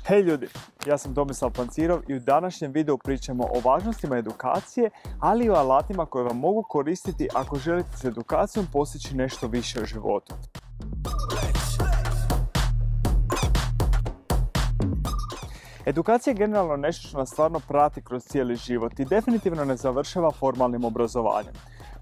Hej ljudi, ja sam Tomislav Pancirov i u današnjem videu pričamo o važnostima edukacije, ali i o alatima koje vam mogu koristiti ako želite s edukacijom postići nešto više u životu. Edukacija je generalno nešto što nas stvarno prati kroz cijeli život i definitivno ne završava formalnim obrazovanjem.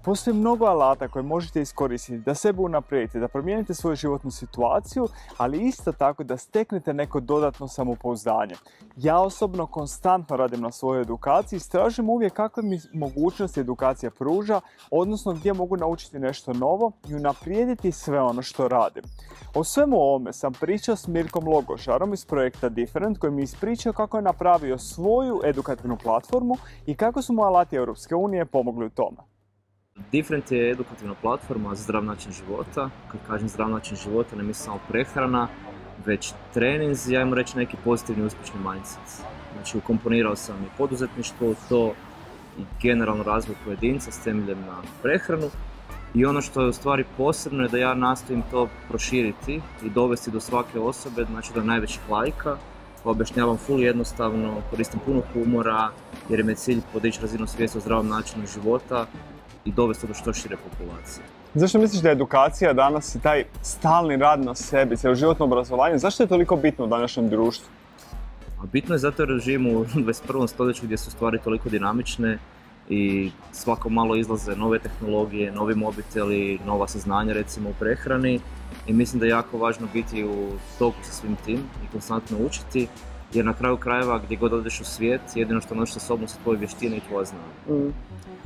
Postoji mnogo alata koje možete iskoristiti da sebe unaprijedite, da promijenite svoju životnu situaciju, ali isto tako da steknete neko dodatno samopouzdanje. Ja osobno konstantno radim na svojoj edukaciji, istražujem uvijek kakve mi mogućnosti edukacija pruža, odnosno gdje mogu naučiti nešto novo i unaprijediti sve ono što radim. O svemu ovome sam pričao s Mirkom Logožarom iz projekta Different, koji mi ispričao kako je napravio svoju edukativnu platformu i kako su mu alati Europske unije pomogli u tome. Different je edukativna platforma za zdrav način života. Kad kažem zdrav način života, ne mislim samo prehrana, već treninzi, ja imam reći neki pozitivni uspješni mindset. Znači, ukomponirao sam i poduzetništvo u to i generalno razvoj pojedinca s temeljem na prehranu. I ono što je u stvari posebno je da ja nastojim to proširiti i dovesti do svake osobe, znači do najvećih lajka. Objašnjavam full jednostavno, koristim puno humora jer je mi cilj podići razinu svijesti o zdravom načinu života i dovesti do što šire populacije. Zašto misliš da je edukacija danas i taj stalni rad na sebi, cjeloživotno obrazovanje, zašto je toliko bitno u današnjem društvu? Bitno je zato jer živimo u 21. stoljeću gdje su stvari toliko dinamične i svako malo izlaze nove tehnologije, novi mobiteli, nova saznanja recimo u prehrani i mislim da je jako važno biti u toku sa svim tim i konstantno učiti, jer na kraju krajeva gdje god odeš u svijet, jedino što nosiš sa sobom su tvoje vještine i tvoja znanja.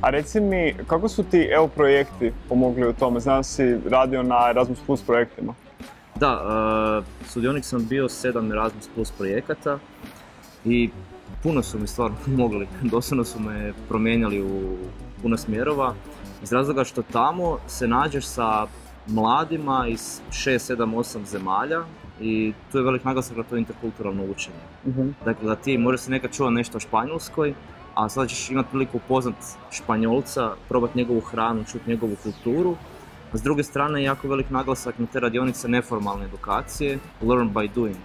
A reci mi, kako su ti EU projekti pomogli u tome? Znam da si radio na Erasmus Plus projektima. Da, sudionik sam bio 7 Erasmus Plus projekata i puno su mi stvarno pomogli. Doslovno su me promijenjali u puno smjerova iz razloga što tamo se nađeš sa mladima iz 6, 7, 8 zemalja i tu je velik naglasak na to interkulturalno učenje. Dakle, da ti možeš se nekad čuva nešto o Španjolskoj, a sada ćeš imati priliku upoznat Španjolca, probati njegovu hranu, čuti njegovu kulturu. A s druge strane je jako velik naglasak na te radionice neformalne edukacije, learn by doing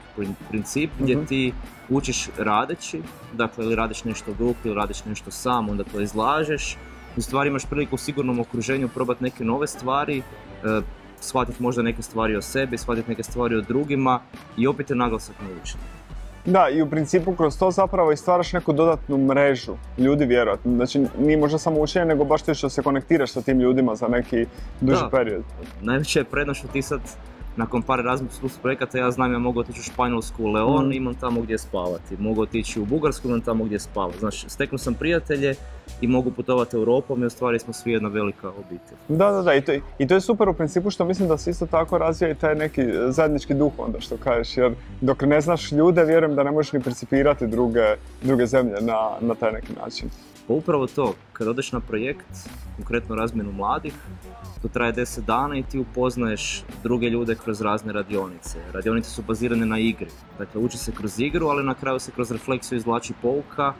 princip, gdje ti učiš radeći, dakle ili radiš nešto u grupi ili radiš nešto sam, onda to izlažeš. U stvari imaš priliku u sigurnom okruženju probati neke nove stvari, shvatiti možda neke stvari o sebi, shvatiti neke stvari o drugima i opet je naglasak na učenje. Da, i u principu kroz to zapravo i stvaraš neku dodatnu mrežu ljudi vjerojatno. Znači nije možda samo učenje, nego baš ti što se konektiraš sa tim ljudima za neki duži period. Najveća je prednost što ti sad nakon par Erasmus Plus projekata ja znam ja mogu otići u Španjolsku u Leon, imam tamo gdje spavati. Mogu otići u Bugarsku, imam tamo gdje spavati. Znači, steknu sam prijatelje i mogu putovati Europom i u stvari smo svi jedna velika obitelj. Da, i to je super u principu što mislim da se isto tako razvija i taj neki zajednički duh onda što kažeš, jer dok ne znaš ljude vjerujem da ne možeš ni percipirati druge zemlje na taj neki način. Pa upravo to, kad odeš na projekt, konkretno razmjenu mladih, to traje 10 dana i ti upoznaješ druge ljude kroz razne radionice. Radionice su bazirane na igri, dakle uči se kroz igru, ali na kraju se kroz refleksiju izvlači pouka,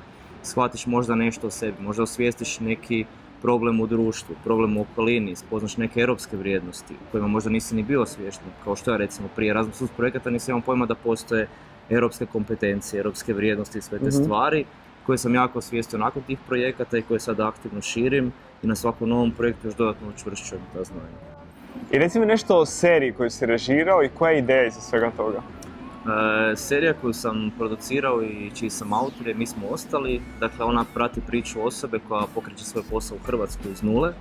shvatiš možda nešto o sebi, možda osvijestiš neki problem u društvu, problem u okolini, spoznaš neke europske vrijednosti u kojima možda nisi ni bio svjestan, kao što ja recimo prije Erasmus Plus projekata nisam imao pojma da postoje europske kompetencije, europske vrijednosti i sve te stvari koje sam jako osvijestio nakon tih projekata i koje sad aktivno širim i na svakom novom projektu još dodatno učvršćujem ta znanja. I reci mi nešto o seriji koju si režirao i koja je ideja iza svega toga? Serija koju sam producirao i čiji sam autor je Mi smo ostali, dakle ona prati priču osobe koja pokreće svoj posao u Hrvatskoj iz nule,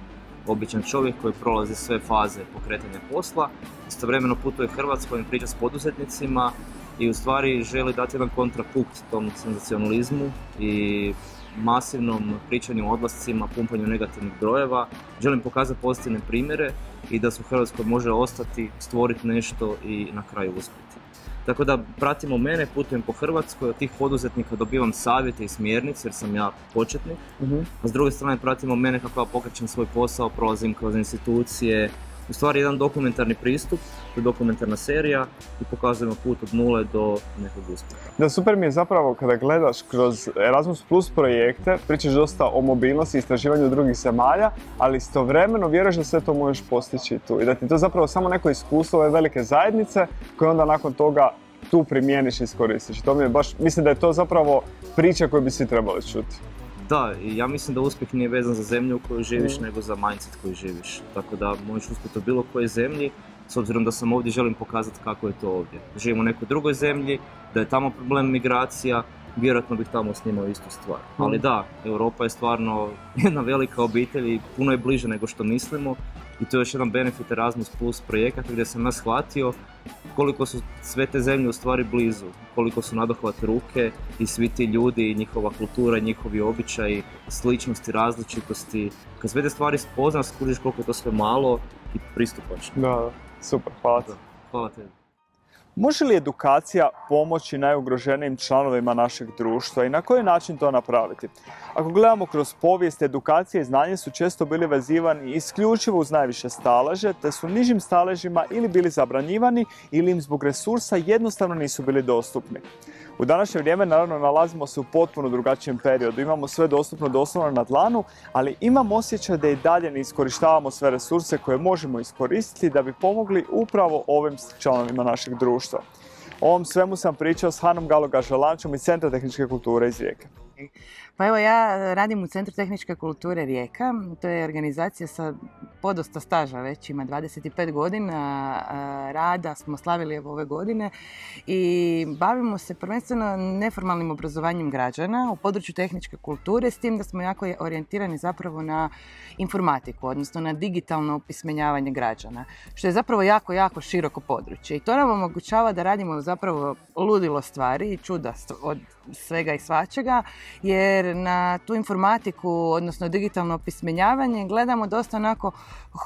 običan čovjek koji prolazi sve faze pokretanja posla, istovremeno putuje Hrvatskom i priča s poduzetnicima i u stvari želi dati jedan kontrapunkt tom senzacionalizmu i masivnom pričanju o odlascima, pumpanju negativnih brojeva. Želim pokazati pozitivne primjere i da se u Hrvatskoj može ostati, stvoriti nešto i na kraju uspjeti. Tako da pratimo mene, putujem po Hrvatskoj, od tih poduzetnika dobivam savjete i smjernice jer sam ja početnik. A s druge strane pratimo mene kako ja pokrećem svoj posao, prolazim kroz institucije. U stvari jedan dokumentarni pristup, to je dokumentarna serija i pokazujemo put od nule do nekog uspjeha. Da, super mi je zapravo kada gledaš kroz Erasmus Plus projekte, pričaš dosta o mobilnosti i istraživanju drugih zemalja, ali istovremeno vjeruješ da sve to možeš postići tu i da ti to zapravo samo neko iskustvo ove velike zajednice koje onda nakon toga tu primjeniš i iskoristiš. To mi je baš, mislim da je to zapravo priča koju bi svi trebali čuti. Da, i ja mislim da uspjeh nije vezan za zemlju u kojoj živiš, nego za mindset koji živiš. Tako da možeš uspjeti u bilo kojoj zemlji, s obzirom da sam ovdje, želim pokazati kako je to ovdje. Živim u nekoj drugoj zemlji, da je tamo problem migracija, vjerojatno bih tamo snimao istu stvar. Ali da, Europa je stvarno jedna velika obitelj i puno je bliže nego što mislimo. I to je još jedan benefit Erasmus Plus projekata gdje sam nas shvatio koliko su sve te zemlje u stvari blizu, koliko su nadohvat ruke i svi ti ljudi i njihova kultura, njihovi običaji, sličnosti, različitosti. Kad sve te stvari spoznaš, skužiš koliko je to sve malo i pristupačno. Da, super, hvala ti. Hvala tebi. Može li edukacija pomoći najugroženijim članovima našeg društva i na koji način to napraviti? Ako gledamo kroz povijest, edukacija i znanje su često bili vezivani isključivo uz najviše staleže, te su nižim staležima ili bili zabranjivani ili im zbog resursa jednostavno nisu bili dostupni. U današnje vrijeme naravno nalazimo se u potpuno drugačijem periodu, imamo sve dostupno doslovno na dlanu, ali imam osjećaj da i dalje ne iskorištavamo sve resurse koje možemo iskoristiti da bi pomogli upravo ovim članovima našeg društva. O ovom svemu sam pričao s Hanom Galo-Gažalančom iz Centra tehničke kulture iz Rijeke. Pa evo, ja radim u Centru tehničke kulture Rijeka. To je organizacija sa podosta staža, već ima 25 godina rada, smo slavili ove godine i bavimo se prvenstveno neformalnim obrazovanjem građana u području tehničke kulture, s tim da smo jako orijentirani zapravo na informatiku, odnosno na digitalno opismenjavanje građana, što je zapravo jako, jako široko područje. I to nam omogućava da radimo zapravo ludilo stvari i čuda od svega i svačega, jer na tu informatiku, odnosno digitalno opismenjavanje, gledamo dosta onako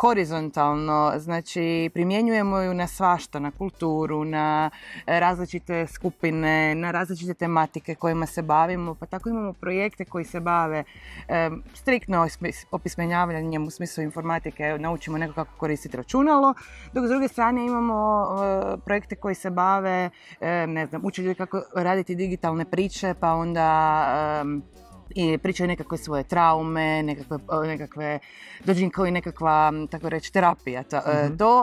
horizontalno, znači primjenjujemo ju na svašta, na kulturu, na različite skupine, na različite tematike kojima se bavimo, pa tako imamo projekte koji se bave striktno opismenjavanjem u smislu informatike, naučimo neko kako koristiti računalo, dok s druge strane imamo projekte koji se bave, uče ljudi kako raditi digitalne priče, pa onda i pričaju nekakve svoje traume, nekakve doživljaju nekakva, tako reći, terapija.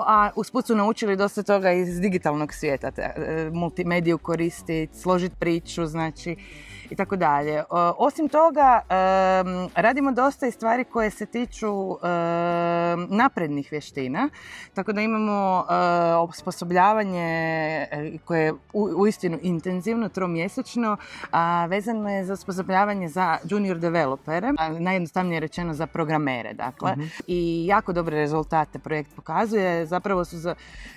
A usput su naučili dosta toga iz digitalnog svijeta, multimediju koristiti, složiti priču, znači, i tako dalje. Osim toga, radimo dosta i stvari koje se tiču naprednih vještina, tako da imamo osposobljavanje koje je uistinu intenzivno, tromjesečno, a vezano je za osposobljavanje za junior developere, najjednostavnije rečeno za programere, dakle. I jako dobre rezultate projekt pokazuje,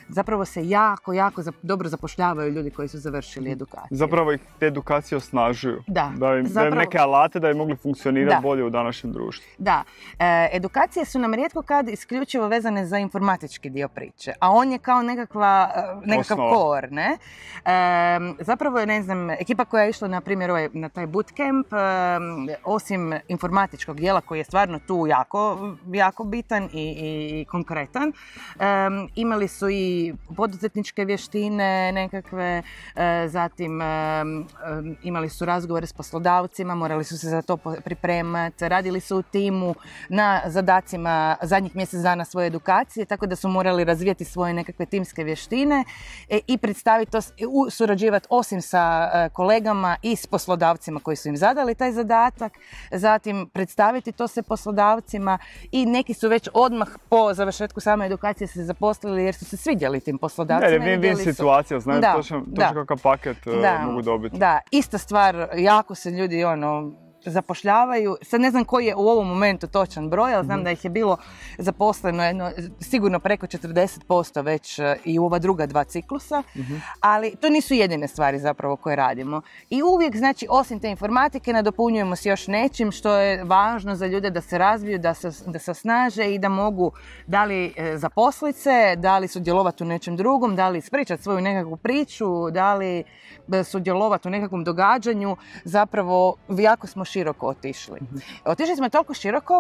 zapravo se jako, jako dobro zapošljavaju ljudi koji su završili edukaciju. Zapravo ih te edukacije osnažuju. Da. Da im neke alate da bi mogli funkcionirati bolje u današnjem društvu. Da. Edukacije su nam rijetko kad isključivo vezane za informatički dio priče, a on je kao nekakav core, ne? Zapravo je, ne znam, ekipa koja je išla, na primjer, na taj bootcamp, osim informatičkog dijela koji je stvarno tu jako, jako bitan i konkretan, imali su i poduzetničke vještine nekakve, zatim imali su razgovore s poslodavcima, morali su se za to pripremati, radili su u timu na zadacima zadnjih mjesec dana svoje edukacije, tako da su morali razvijati svoje nekakve timske vještine i predstaviti to, surađivati osim sa kolegama i s poslodavcima koji su im zadali taj zadatak, zatim predstaviti to se poslodavcima i neki su već odmah po završetku same edukacije se zaposlili jer su se svidjeli tim poslodavcima. Win-win situacija, znaju točno kakav paket mogu dobiti. Da, ista stvar, jako se ljudi zapošljavaju. Sad ne znam koji je u ovom momentu točan broj, ali znam da ih je bilo zaposleno sigurno preko 40% već i u ova druga dva ciklusa, ali to nisu jedine stvari zapravo koje radimo. I uvijek, znači, osim te informatike nadopunjujemo s još nečim što je važno za ljude da se razviju, da se osnaže i da mogu da li zaposliti se, da li sudjelovati u nečem drugom, da li ispričati svoju nekakvu priču, da li sudjelovati u nekakvom događanju. Zapravo, jako smo široko otišli. Otišli smo toliko široko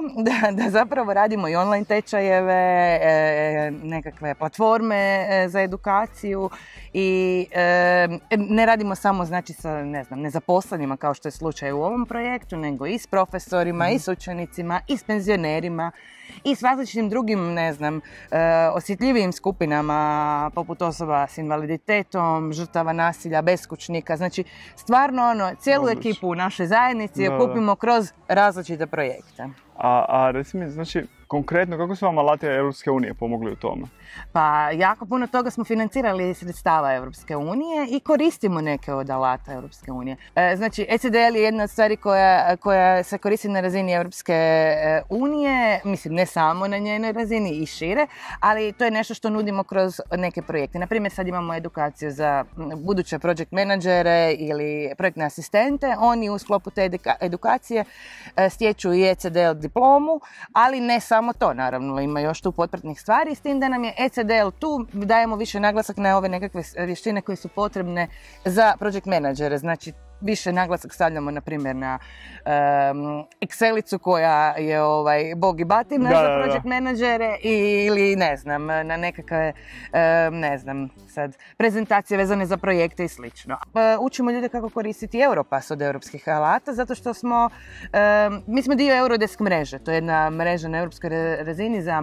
da zapravo radimo i online tečajeve, nekakve platforme za edukaciju i ne radimo samo znači sa nezaposlenima kao što je slučaj u ovom projektu, nego i s profesorima, i s učenicima, i s penzionerima, i s različitim drugim, osjetljivijim skupinama, poput osoba s invaliditetom, žrtava nasilja, beskućnika. Znači, stvarno, cijelu ekipu u našoj zajednici okupimo kroz različite projekte. A reci mi, znači, konkretno, kako su vam alati Europske unije pomogli u tome? Pa, jako puno toga smo financirali iz sredstava Europske unije i koristimo neke od alata Europske unije. Znači, ECDL je jedna od stvari koja se koristi na razini Europske unije, mislim, ne samo na njenoj razini i šire, ali to je nešto što nudimo kroz neke projekte. Naprimjer, sad imamo edukaciju za buduće project menadžere ili projektne asistente. Oni u sklopu te edukacije stječu i ECDL diplomu, ali ne samo to, naravno, ima još tu potpratnih stvari, s tim da nam je ECDL tu, dajemo više naglasak na ove nekakve vještine koje su potrebne za project menadžere, znači više naglasak stavljamo, na primjer, na Excelicu koja je bog i batina za project menadžere ili, na nekakve, sad, prezentacije vezane za projekte i slično. Učimo ljude kako koristiti Europass od europskih alata, zato što mi smo dio Eurodesk mreže, to je jedna mreža na europskoj razini za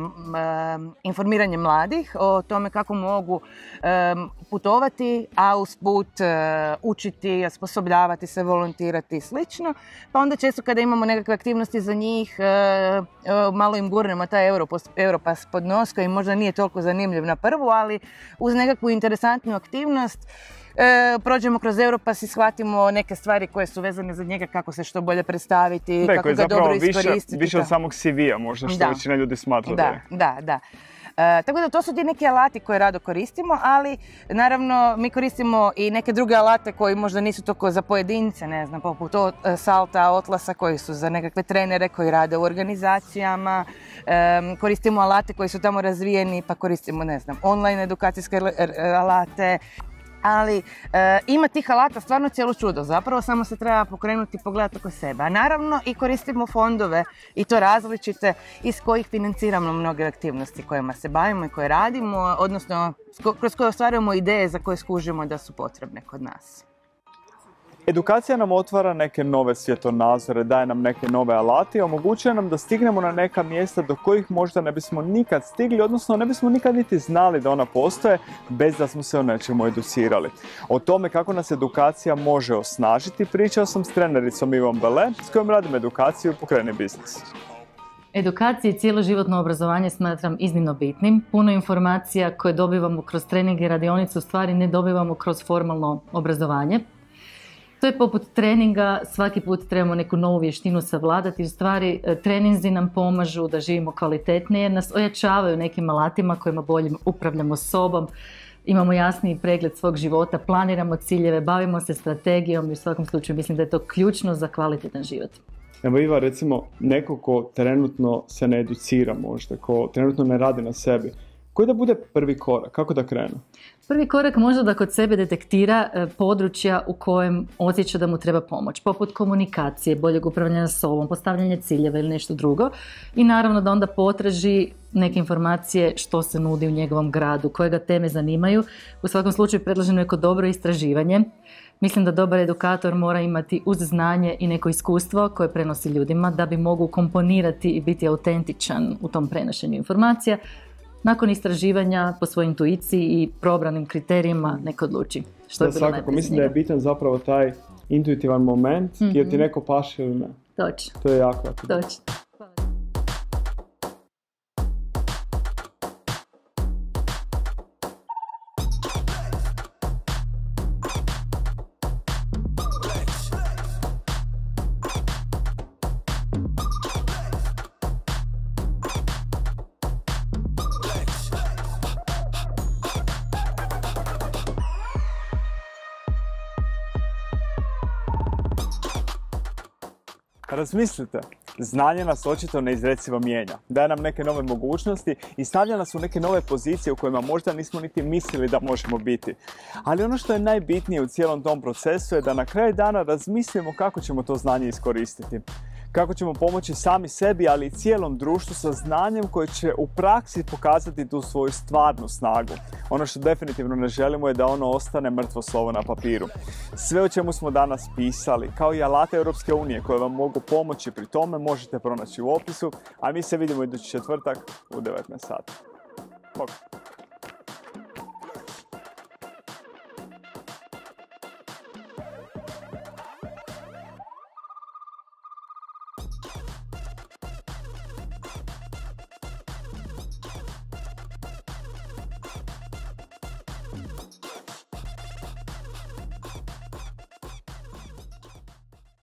informiranje mladih o tome kako mogu putovati, a usput učiti, osposobljavati se, volontirati i slično. Pa onda često kada imamo nekakve aktivnosti za njih, malo im gurnemo taj Europass pod nos koji možda nije toliko zanimljiv na prvu, ali uz nekakvu interesantnu aktivnost prođemo kroz Europass i shvatimo neke stvari koje su vezane za njega, kako se što bolje predstaviti, kako ga dobro iskoristiti. Više od samog CV-a možda što većina ljudi smatra da je. Da. Tako da to su ti neki alati koje rado koristimo, ali naravno mi koristimo i neke druge alate koji možda nisu toliko za pojedince, poput Salta, Otlasa koji su za nekakve trenere koji rade u organizacijama. Koristimo alate koji su tamo razvijeni, pa koristimo, online edukacijske alate. Ali ima tih alata stvarno cijelo čudo, zapravo samo se treba pokrenuti i pogledati oko sebe. A naravno i koristimo fondove i to različite iz kojih financiramo mnoge aktivnosti kojima se bavimo i koje radimo, odnosno kroz koje ostvarujemo ideje za koje skužimo da su potrebne kod nas. Edukacija nam otvara neke nove svjetonazore, daje nam neke nove alate i omogućuje nam da stignemo na neka mjesta do kojih možda ne bismo nikad stigli, odnosno ne bismo nikad niti znali da ona postoje bez da smo se o nečemu educirali. O tome kako nas edukacija može osnažiti pričao sam s trenericom Ivom Bele s kojom radim edukaciju Pokreni biznis. Edukacija i cjeloživotno obrazovanje smatram iznimno bitnim. Puno informacija koje dobivamo kroz treninge i radionice u stvari ne dobivamo kroz formalno obrazovanje. To je poput treninga, svaki put trebamo neku novu vještinu savladati. U stvari, treninzi nam pomažu da živimo kvalitetnije jer nas ojačavaju nekim alatima kojima bolje upravljamo sobom. Imamo jasniji pregled svog života, planiramo ciljeve, bavimo se strategijom i u svakom slučaju mislim da je to ključno za kvalitetan život. Evo Iva, recimo, neko ko trenutno se ne educira možda, ko trenutno ne radi na sebi, koji da bude prvi korak? Kako da krenu? Prvi korak možda da kod sebe detektira područja u kojem osjeća da mu treba pomoć, poput komunikacije, boljeg upravljanja sobom, postavljanja ciljeva ili nešto drugo. I naravno da onda potraži neke informacije što se nudi u njegovom gradu, koje ga teme zanimaju. U svakom slučaju predlažem neko dobro istraživanje. Mislim da dobar edukator mora imati uz znanje i neko iskustvo koje prenosi ljudima da bi mogu komponirati i biti autentičan u tom prenošenju informacija. Nakon istraživanja po svojoj intuiciji i probranim kriterijima neko odluči što je bilo najbolje za njega. Mislim da je bitan zapravo taj intuitivan moment jer ti neko paše ili ne. Točno. To je jako. Točno. Razmislite, Znanje nas očito neizrecivo mijenja, daje nam neke nove mogućnosti i stavlja nas u neke nove pozicije u kojima možda nismo niti mislili da možemo biti. Ali ono što je najbitnije u cijelom tom procesu je da na kraju dana razmislimo kako ćemo to znanje iskoristiti. Kako ćemo pomoći sami sebi, ali i cijelom društvu sa znanjem koje će u praksi pokazati tu svoju stvarnu snagu. Ono što definitivno ne želimo je da ono ostane mrtvo slovo na papiru. Sve o čemu smo danas pisali, kao i alate Europske unije koje vam mogu pomoći pri tome, možete pronaći u opisu, a mi se vidimo idući četvrtak u 19 sati. Bog.